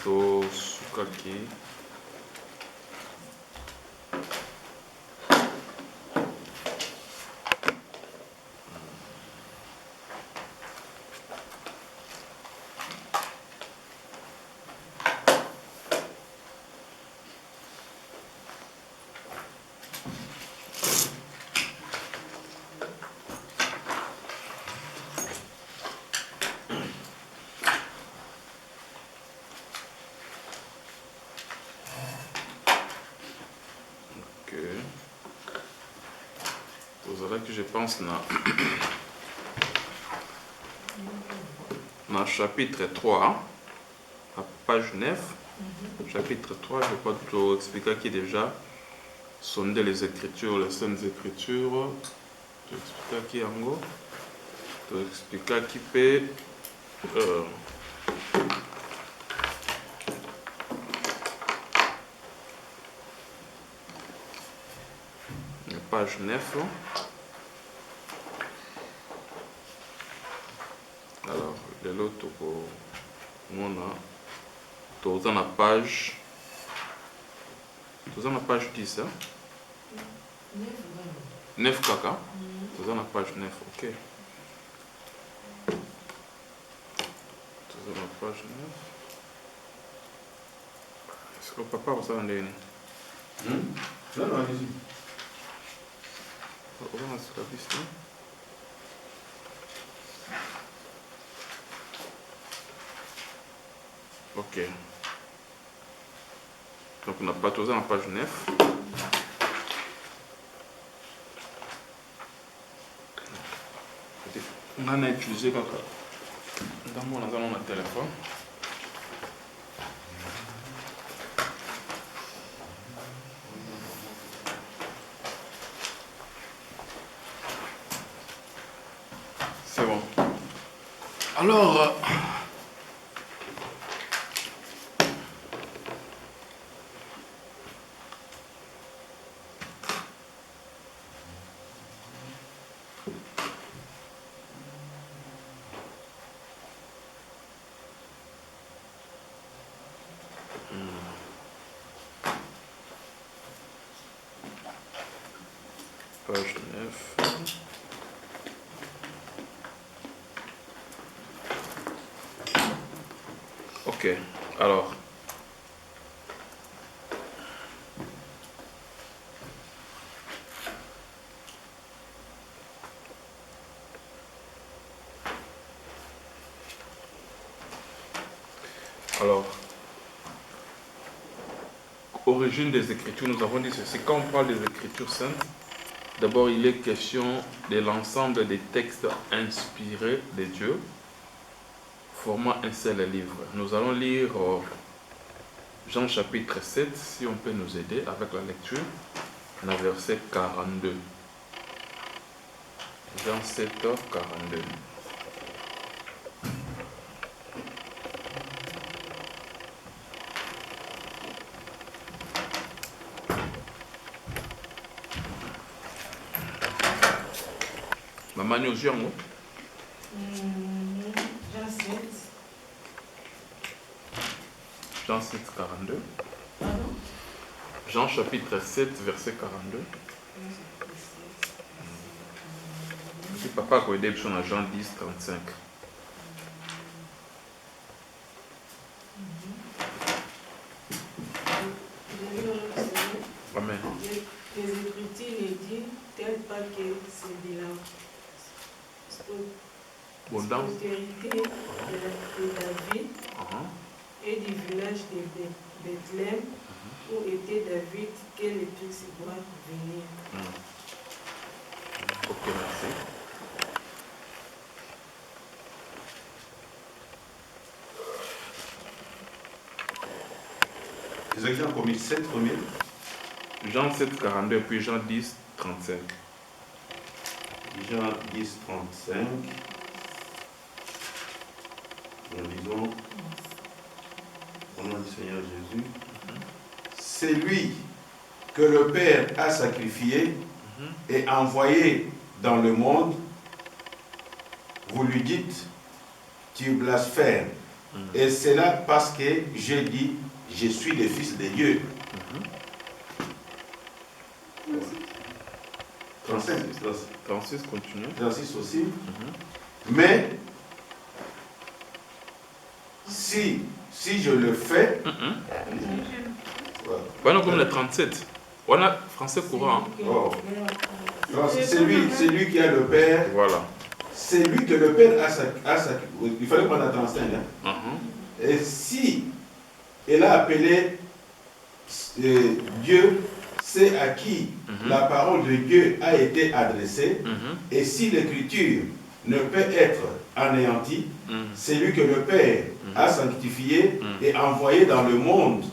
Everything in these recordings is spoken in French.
tosukaki que je pense dans chapitre 3 à page 9 chapitre 3 je crois que expliquer qui déjà sondé les écritures les saintes écritures tu expliquer qui en gros tu expliquer qui peut page 9 alors l'autre pour mon dans la page 10 hein? 9 caca dans la page 9 ok dans la page 9 est-ce que papa vous en donne non allez-y on va sur la piste ok donc on n'a pas tout ça en page 9 on a utilisé dans mon téléphone c'est bon alors page 9 ok alors origine des Écritures, nous avons dit ceci. Quand on parle des Écritures saintes, d'abord il est question de l'ensemble des textes inspirés de Dieu, formant un seul livre. Nous allons lire Jean chapitre 7, si on peut nous aider avec la lecture, dans le verset 42. Jean 7, 42. Maman, nous y sommes. Jean 7. Jean 7, 42. Pardon? Jean chapitre 7, verset 42. Si papa a aidé sur Jean 10, 35. Amen. Les Écritures ne disent-elles pas que c'est de la postérité de David et du village de Bethléem où était David que le Christ doit venir. Ok, merci. Les exemples commis 7 premiers. Jean 7, 42, puis Jean 10, 35. Jean 10, 35. Nous lisons au nom du Seigneur Jésus. C'est lui que le Père a sacrifié et envoyé dans le monde. Vous lui dites, tu blasphèmes Et c'est là parce que je dis, je suis le Fils de Dieu. 36, continue. 36 aussi. Mais, si je le fais... Voilà comme le 37. On a français courant. Oh. C'est lui qui a le Père. Voilà. C'est lui que le Père a sa... Il fallait prendre la 35. Hein? Et si il a appelé Dieu, c'est à qui la parole de Dieu a été adressée. Et si l'écriture ne peut être anéantie, c'est lui que le Père a sanctifié et envoyé dans le monde.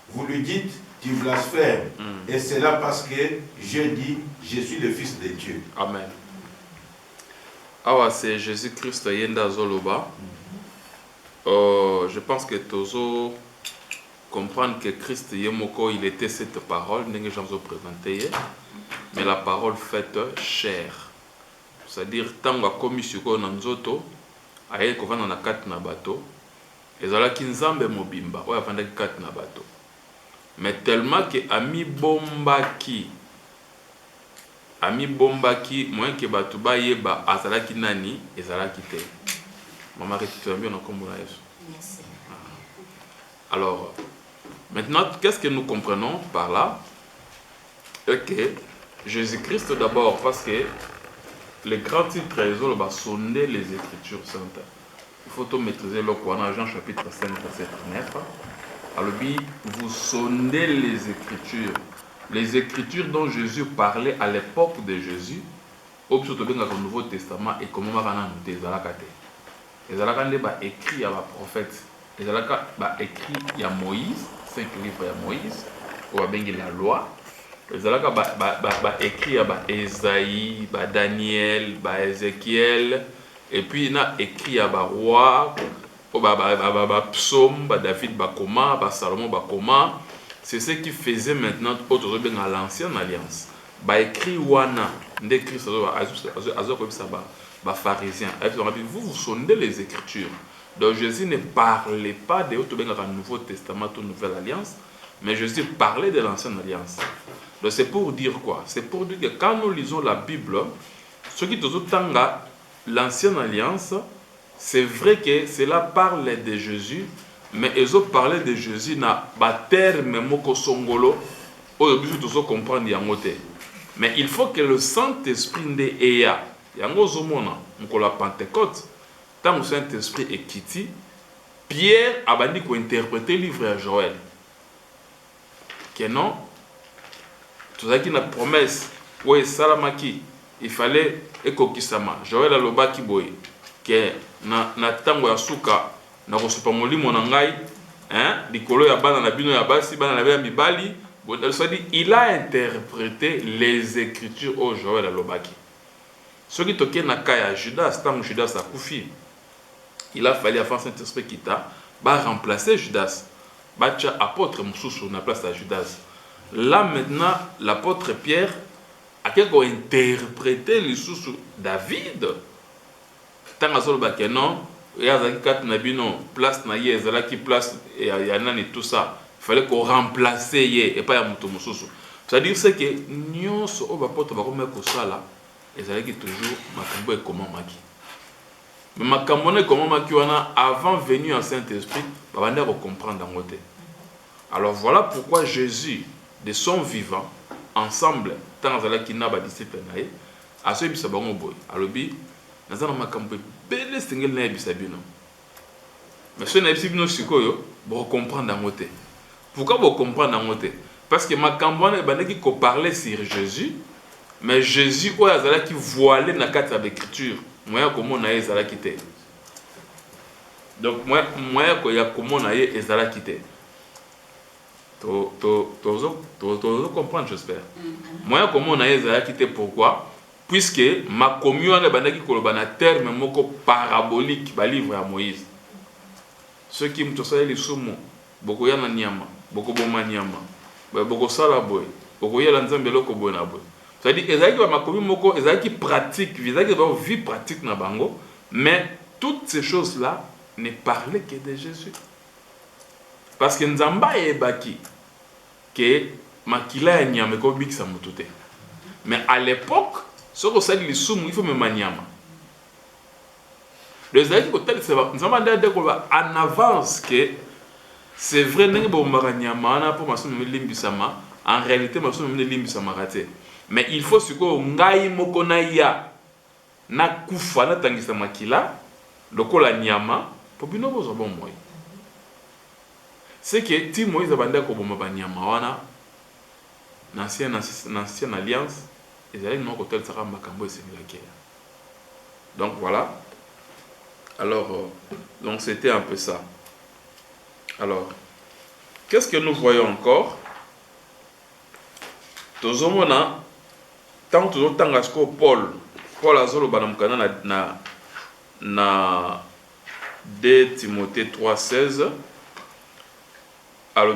Vous lui dites, tu blasphèmes. Et c'est là parce que je dis, je suis le Fils de Dieu. Amen. Ah, c'est Jésus-Christ Yenda Zoloba. Je pense que Tozo comprendre que Christ Yemoko, il était cette parole, n'est que j'en ai présenté, mais la parole faite chair. C'est-à-dire, tant que commis sur quoi nanzoto, aye ko vana na kat na bato, ezala kinzambe mobimba, oya vanda kat na bato. Mais tellement que ami bombaki, moins que bato ba yeba azalaki nani, ezalaki te. Maman rétitue bien comme on a Merci. Alors, maintenant, qu'est-ce que nous comprenons par là? Ok, Jésus-Christ d'abord, parce que le grand titre est de sonder les Écritures saintes. Il faut tout maîtriser le Coran, Jean chapitre 5, verset 9. Alors, vous sondez les Écritures. Les Écritures dont Jésus parlait à l'époque de Jésus, au Nouveau Testament, et comment on va nous dire les Alakande écrit à la prophète, les Alakande écrit à Moïse, 5 livres à Moïse, ou à la loi. Les Alakande écrit à Esaïe, Daniel, Ézéchiel, et puis il a écrit à roi, Psaume, David, Bakoma, Salomon, Bakoma. C'est ce qui faisait maintenant à l'ancienne alliance. Écrit Wana, d'écrit pharisiens. Vous sondez les Écritures. Donc Jésus ne parlait pas de Nouveau Testament ou Nouvelle Alliance, mais Jésus parlait de l'Ancienne Alliance. Donc c'est pour dire quoi? C'est pour dire que quand nous lisons la Bible, ce qui tanga l'Ancienne Alliance, c'est vrai que cela parle de Jésus, mais ils ont parlé de Jésus na terme moko songolo, comprendre yangote. Mais il faut que le Saint-Esprit de Eya yango zomona mkola Pentecôte tant le Saint-Esprit est quitté, Pierre a bandi ko interpréter le livre à Joël. Que non, tout ça qui na promesse ouais salamaki, il fallait ekokisama. Joël alobaki boy que na tango ya suka na kosopa molimo na ngai, likolo ya bana na bino ya basi bana na mibali, il a interprété les Écritures au Joël alobaki. Ce qui toquait na kaya Judas, tant que Judas a koufi, il a fallu avant Saint-Esprit qui t'a remplacer Judas. Bacha apôtre Moussou na place à Judas. Là maintenant, l'apôtre Pierre a quelque interprété les sous David. Tant que non, il y a kat na bino place na ye zala qui place et yanani tout ça. Il fallait qu'on remplace ye et pas ya muto Moussou. C'est-à-dire c'est que nyonso o bapôtre ba remettre ko ça là. Et ça veut dire toujours makambo est comment maki. Mais makambo est comment maki wana avant venue en Saint-Esprit, ba bande ko comprendre en côté. Alors voilà pourquoi Jésus de son vivant ensemble tant zala kina ba disciple nae a ce bisa bango boy. Alobi nazana makambo belle singel na bisa bino. Mais ce na bisa bino sikoyo bo comprendre en côté. Pourquoi bo comprendre en côté? Parce que makambo na bande qui ko parler sur Jésus. Mais Jésus, où il qui voilé dans la carte de l'écriture, moi, comment on a ezala quitté. Donc, moi, comment on a ezala quitté. Tu comprends, j'espère. Moi, comment on a ezala quitté, pourquoi? Puisque ma commune est un terme parabolique, le livre à Moïse. Ceux qui me disent les soumons, beaucoup y a nyama, beaucoup boma nyama, beaucoup salaboy, beaucoup y a l'anzambelo kobonaboy. C'est-à-dire qu'ils qui pratique, ils ont vie pratique na bango, mais toutes ces choses-là, ne parlait que de Jésus. Parce que Nzamba est baki que makila ya nyama ko bikisa mutote. Mais à l'époque, ce que ça dit les soum, il faut me maniama. Les aïe ko tel c'est Nzamba de ko en avance que c'est vrai n'est bon maranyama na pour maso me limbisama, en réalité maso me limbisama raté. Mais il faut ce que ngai moko na ya na kufa na tangisa makila lokola nyama pour bino bozo bon moy. C'est que ti Moïse abanda ko bomba banyama wana na ancienne alliance et allez non côté ça makambo et donc voilà. Alors donc c'était un peu ça. Alors qu'est-ce que nous voyons encore? Tozomona tant que Paul azolo banamkana na 2 Timothée 3:16. Alors,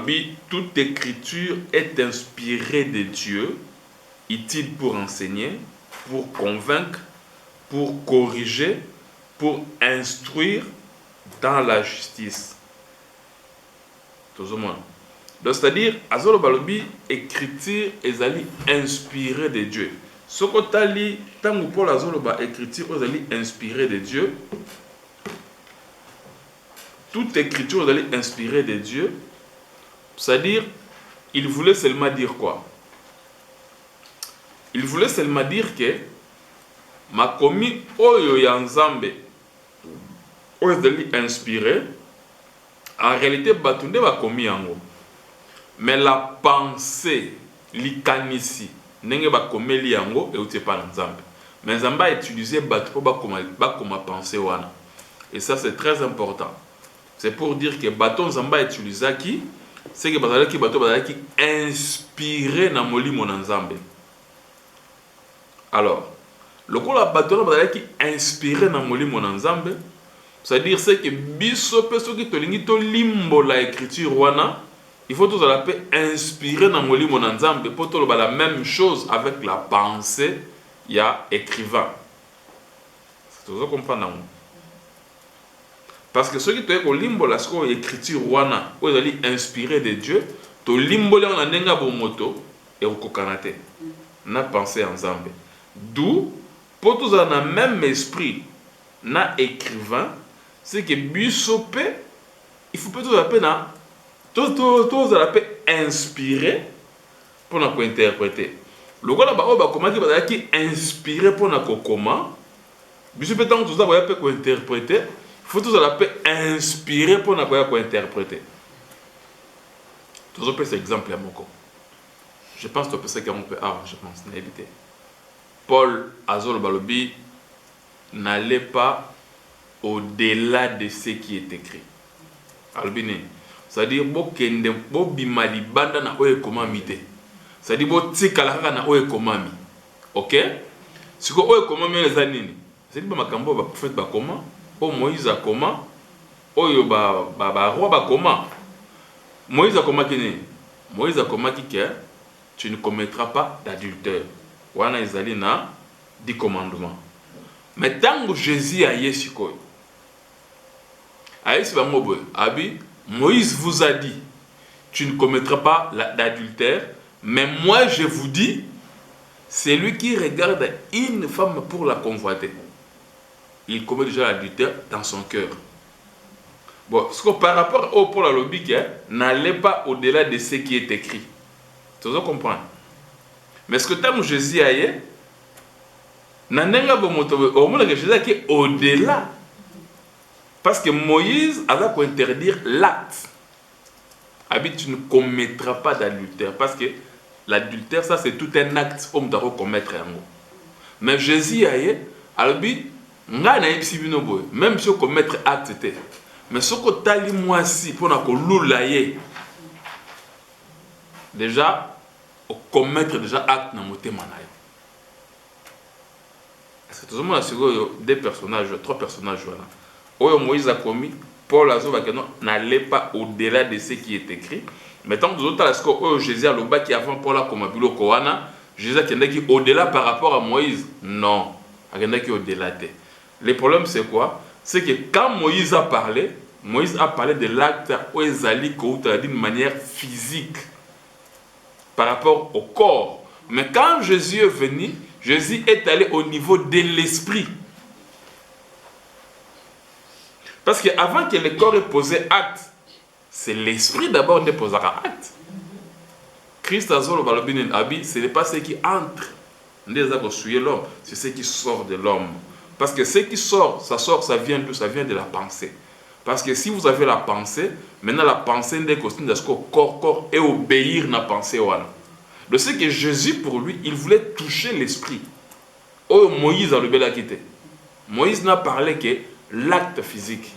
toute écriture est inspirée de Dieu, utile pour enseigner, pour convaincre, pour corriger, pour instruire dans la justice. Donc, c'est-à-dire, azolo balobi, écriture est inspirée de Dieu. Ce que tu as dit, tant que Paul azolo ba écriture est inspirée de Dieu, toute écriture est inspirée de Dieu. C'est-à-dire, il voulait seulement dire quoi? Il voulait seulement dire que makomi oyo ya nzambe oyo inspiré, en réalité batunde bakomi yango. Mais la pensée, likanisi, nenge bakomeli yango et outé pas nzambe. Mais nzambe a utilisé batu pour bakoma penser wana. Et ça c'est très important. C'est pour dire que baton nzambe a utilisé qui c'est que bazalaki bato bazalaki inspiré na molimo na nzambe. Alors, lokola bato bazalaki inspiré na molimo na nzambe, c'est-à-dire c'est que biso peso ki tolingi to limbo la écriture wana, il faut tous la paix inspiré na molimo na nzambe pour to la même chose avec la pensée ya écrivain. C'est tout ça comprendre. Parce que ceux qui te limbo la écriture wana, où ils inspiré de Dieu, to limbo la nenga bomoto et au kokanate. Na pensé ensemble. D'où, pour tous en même esprit, na écrivain, c'est que bisope, il faut pas tous la peine na, tous la peine inspiré pour na interpréter. Le gars là-bas, bah comment qui inspiré pour na kokoma, bisope tant tous la peine interpréter. Il faut tous la paix inspirer pour interpréter. Tous les cet exemple à Moko. Je pense que c'est qu'on peut je pense éviter. Paul Azol Balobi n'allait pas au-delà de ce qui est écrit. Albine, c'est-à-dire bokende bobimali banda na oye komamite. C'est-à-dire botikalaka na oye komami. OK? Si ko oye komami les anini. C'est-à-dire makambo ba prophète ba comment? Oh Moïse a comment? Oh yo roi ba comment? Moïse a comment qui? Moïse a comment qui que tu ne commettras pas d'adultère. Wana izali na 10 commandements. Mais tant que Jésus a yesu ko. Aïs ba mobo abi Moïse vous a dit tu ne commettras pas d'adultère, mais moi je vous dis c'est lui qui regarde une femme pour la convoiter. Il commet déjà l'adultère dans son cœur. Bon, ce que par rapport au Paul Alobi, n'allez pas au-delà de ce qui est écrit. Tu dois comprendre. Mais ce que tant que Jésus a eu, n'endenga au monde que Jésus est au-delà. Parce que Moïse a pour interdire l'acte. Habite, tu ne commettras pas d'adultère. Parce que l'adultère, ça c'est tout un acte homme doit commettre un mot. Mais Jésus a eu, Alobi, même si on commettre acte, mais ce que tu as dit moi si pour que déjà commettre déjà acte dans mon thème. Est-ce que tout le monde a deux personnages, trois personnages là. Moïse a commis, Paul a n'allait pas au-delà de ce qui est écrit. Mais tant que vous autres, Jésus a le bas qui avant Paul a comme un bureau Koana, Jésus a qui au-delà par rapport à Moïse. Non, il a qui au-delà. Le problème c'est quoi? c'est que quand Moïse a parlé de l'acte où Ezali d'une manière physique par rapport au corps. Mais quand Jésus est venu, Jésus est allé au niveau de l'esprit. Parce qu'avant que le corps ait posé acte, c'est l'esprit d'abord qui posera acte. Christ Azolo Balobin Abi, ce n'est pas ce qui entre l'homme, c'est ce qui sort de l'homme. Parce que ce qui sort, ça vient d'où? Ça vient de la pensée. Parce que si vous avez la pensée, maintenant la pensée n'est qu'au corps et obéir à la pensée. De ce que Jésus, pour lui, il voulait toucher l'esprit. Oh, Moïse a le bel quitté. Moïse n'a parlé que l'acte physique.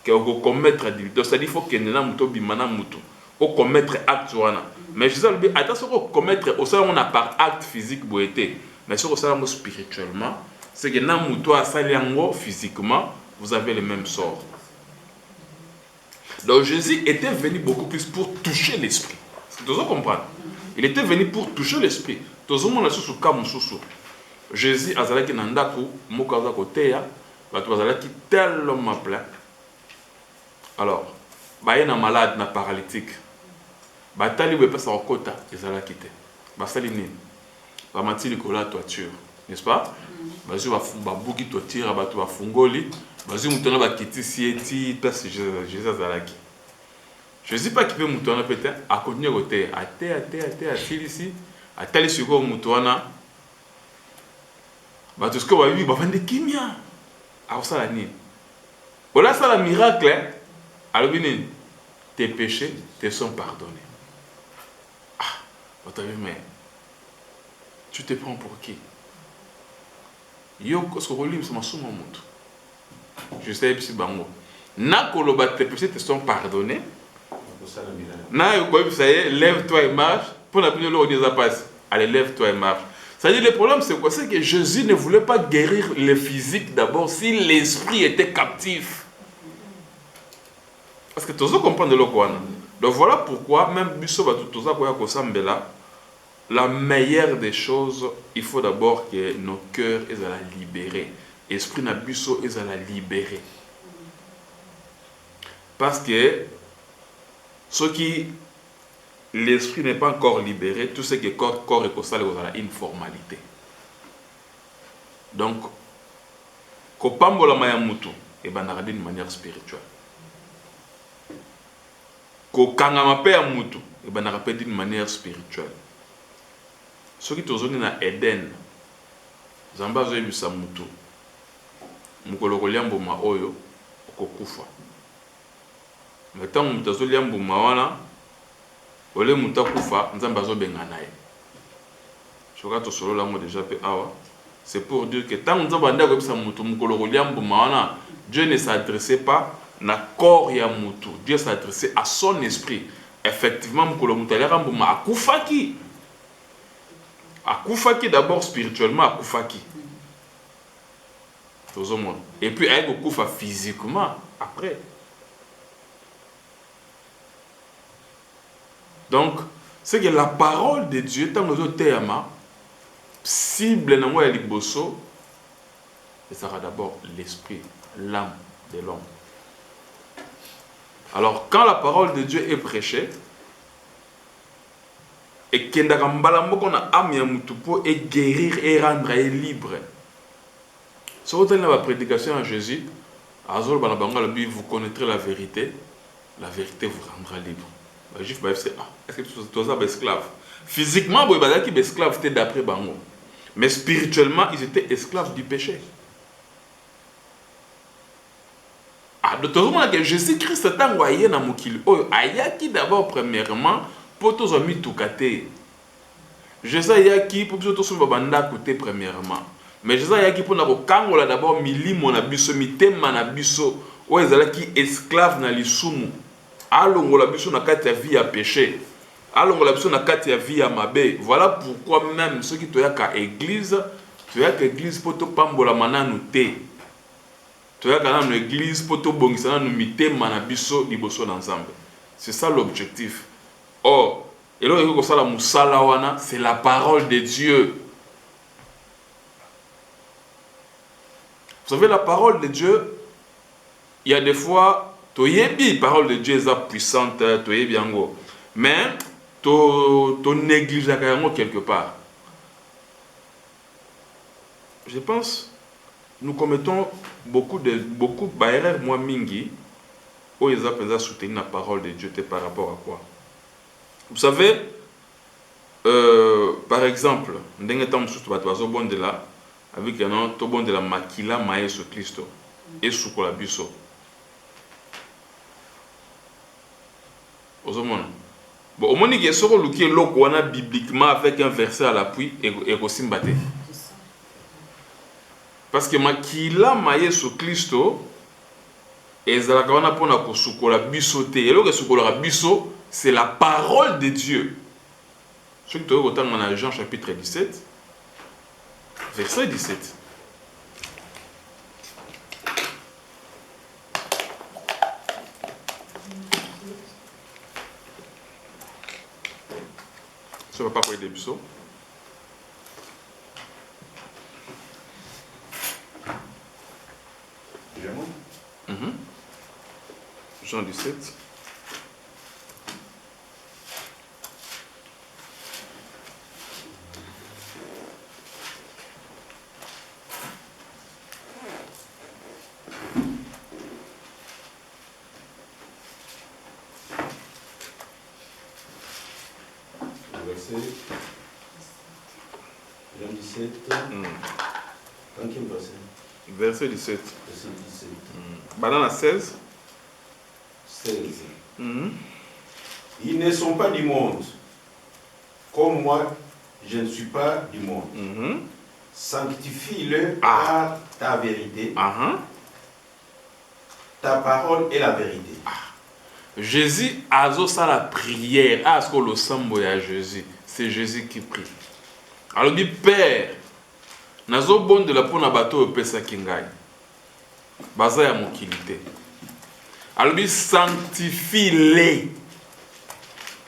Que commettre des donc c'est-à-dire qu'il faut que nous muto bimana muto au commettre acte wana. Mais Jésus a dit attention au commettre au sein on a par acte physique boité. Mais sur au sein spirituellement, c'est que na muto a saliango physiquement, vous avez le même sort. Donc Jésus était venu beaucoup plus pour toucher l'esprit. Tu dois comprendre. Il était venu pour toucher l'esprit. Tout le monde a sous cas mususu. Jésus azalaki na ndako moko za côté ya bato bazalaki tellement plein. Alors, il y a un malade, un paralytique. Il y a un personne qui est quitté. Il y a un toiture. N'est-ce pas? Il y a un toiture, un fungoli. Il y a un kiti, Jésus Zalaki. Je ne sais pas qui peut moutonner peut-être à continuer à côté. À ici, à tel sur quoi moutonner. Tout ce que vous avez vu, vous avez dit kimia. Alors ça la nuit. Voilà ça le miracle. Alors, tes péchés te sont pardonnés. Ah, mais tu te prends pour qui? Je sais si bango. Tes péchés te sont pardonnés. Lève-toi et marche. Pour la première fois, on dit passe. Allez, lève-toi et marche. C'est-à-dire, le problème, c'est quoi? C'est que Jésus ne voulait pas guérir le physique d'abord si l'esprit était captif. Parce que tout ça comprend de l'eau. Donc voilà pourquoi, même la meilleure des choses, il faut d'abord que nos cœurs soient libérés. L'esprit n'a busso est libéré. Parce que ce qui l'esprit n'est pas encore libéré, tout ce qui est corps et corps est une formalité. Donc, kopambola maya mutu et d'une manière spirituelle. Kokangama pe ya mutu et banaka d'une manière spirituelle. Ce qui tozoni na Eden, Zamba zo yebisa mutu. Mukolo koliambo ma oyo kokufa. Metan mutu zo liambo ma wana ole mutu akufa nzamba zo bengana ye. Choka to solo lango déjà pe awa. C'est pour dire que tant nzamba nda ko yebisa mutu mukolo koliambo ma wana, Dieu ne s'adressait pas na corps ya mutu. Dieu s'adressait à son esprit. Effectivement, mukolo mutu ali rambuma akufaki. Akufaki d'abord spirituellement, akufaki. Et puis elle akufa physiquement après. Donc, c'est que la parole de Dieu, tant que nous cible dans moi liboso, ce sera d'abord l'esprit, l'âme de l'homme. Alors, quand la parole de Dieu est prêchée, et qu'il y a un âme pour guérir et rendre libre. Si vous avez la prédication à Jésus, vous connaîtrez la vérité vous rendra libre. Les Juifs disent, est-ce que tu es esclave? Physiquement, ils étaient esclaves d'après Bango. Mais spirituellement, ils étaient esclaves du péché. Donc, Jésus-Christ est envoyé dans Mokili. Ayaki d'abord, premièrement, pour tous les amis tout caté. Jésus ayaki pour tous les banda côté premièrement. Mais Jésus ayaki pour nous kangola d'abord milimo na biso mitema na biso o ezalaki esclave na lisumu. Alongola biso na kati ya vie ya péché. Alongola biso na kati ya vie ya mabe. Voilà pourquoi même ceux qui toyaka église pour to pambola mananu te. Toyaka na église pour to bongisa na mitema na biso liboso na Nzambe. C'est ça l'objectif. Or, c'est la parole de Dieu. Vous savez, la parole de Dieu, il y a des fois, la parole de Dieu est puissante, mais tu négliges quelque part. Je pense, nous commettons beaucoup d'erreurs, moi, mingi, où ils ont soutenu la parole de Dieu par rapport à quoi? Vous savez, par exemple, avec un autre bon de la makila maïs Christo et sukola biso. Bon, au moins, il y a ce qui est bibliquement avec un verset à l'appui et aussi mbaté. Parce que makila maïs Christo et zalakana pona ko sukola biso te. Et le sukola biso, c'est la parole de Dieu. Ce que tu as dans Jean chapitre 17, verset 17. Ça ne va pas parler des psaumes. Jean 17. Jean 17. Dans quel verset? Verset 17. Verset 17. Banane 16. 16. Ils ne sont pas du monde, comme moi, je ne suis pas du monde. Sanctifie-le par ta vérité. Ta parole est la vérité. Jésus a ça la prière. À ce que le sambo à Jésus, c'est Jésus qui prie. Alors dit Père, nazo bon de la pona bateau pesa kingai. Baza ya mokilité. Alors dit sanctifie-les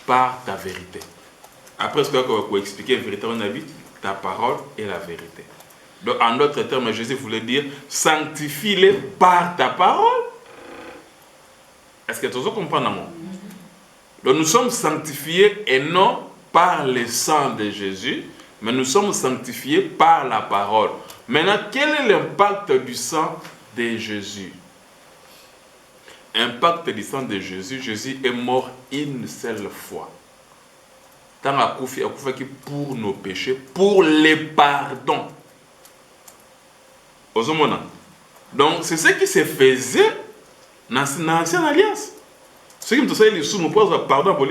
par ta vérité. Après ce qu'on va expliquer la vérité, on a dit ta parole est la vérité. Donc en d'autres termes, Jésus voulait dire sanctifie-les par ta parole. Est-ce que tu comprends? Donc nous sommes sanctifiés et non par le sang de Jésus, mais nous sommes sanctifiés par la parole. Maintenant, quel est l'impact du sang de Jésus? Impact du sang de Jésus, Jésus est mort une seule fois. Tant à Koufi pour nos péchés, pour les pardons. Donc c'est ce qui se faisait dans l'ancienne alliance. Ce qui me dit, c'est que nous pardon pour